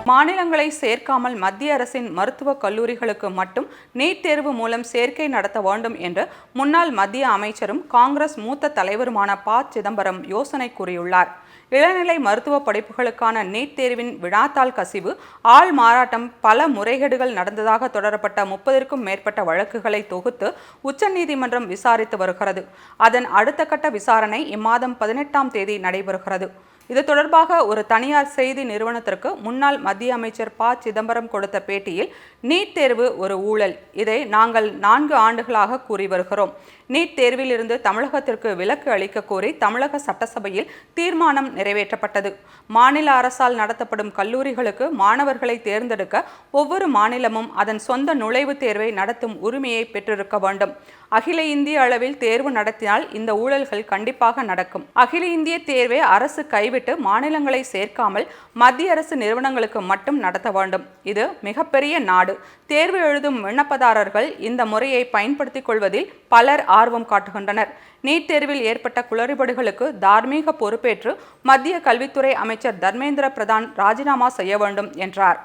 மாநிலங்களை சேர்க்காமல் மத்திய அரசின் மருத்துவக் கல்லூரிகளுக்கு மட்டும் நீட் தேர்வு மூலம் சேர்க்கை நடத்த வேண்டும் என்று முன்னாள் மத்திய அமைச்சரும் காங்கிரஸ் மூத்த தலைவருமான ப. சிதம்பரம் யோசனை கூறியுள்ளார். இளநிலை மருத்துவ படிப்புகளுக்கான நீட் தேர்வின் வினாத்தாள் கசிவு, ஆள் மாறாட்டம், பல முறைகேடுகள் நடந்ததாக தொடரப்பட்ட 30க்கும் மேற்பட்ட வழக்குகளை தொகுத்து உச்சநீதிமன்றம் விசாரித்து வருகிறது. அதன் அடுத்த கட்ட விசாரணை இம்மாதம் 18ஆம் தேதி நடைபெறுகிறது. இது தொடர்பாக ஒரு தனியார் செய்தி நிறுவனத்திற்கு முன்னாள் மத்திய அமைச்சர் ப. சிதம்பரம் கொடுத்த பேட்டியில், நீட் தேர்வு ஒரு ஊழல், இதை நாங்கள் 4 ஆண்டுகளாக கூறி வருகிறோம். நீட் தேர்வில் இருந்து தமிழகத்திற்கு விலக்கு அளிக்க கோரி தமிழக சட்டசபையில் தீர்மானம் நிறைவேற்றப்பட்டது. மாநில அரசால் நடத்தப்படும் கல்லூரிகளுக்கு மாணவர்களை தேர்ந்தெடுக்க ஒவ்வொரு மாநிலமும் அதன் சொந்த நுழைவுத் தேர்வை நடத்தும் உரிமையை பெற்றிருக்க வேண்டும். அகில இந்திய அளவில் தேர்வு நடத்தினால் இந்த ஊழல்கள் கண்டிப்பாக நடக்கும். அகில இந்திய தேர்வை அரசு கைவிட்டு மாநிலங்களை சேர்க்காமல் மத்திய அரசு நிறுவனங்களுக்கு மட்டும் நடத்த வேண்டும். இது மிகப்பெரிய நாடு. தேர்வு எழுதும் விண்ணப்பதாரர்கள் இந்த முறையை பயன்படுத்திக் கொள்வதில் பலர் ஆர்வம் காட்டுகின்றனர். நீட் தேர்வில் ஏற்பட்ட குளறுபடிகளுக்கு தார்மீக பொறுப்பேற்று மத்திய கல்வித்துறை அமைச்சர் தர்மேந்திர பிரதான் ராஜினாமா செய்ய வேண்டும் என்றார்.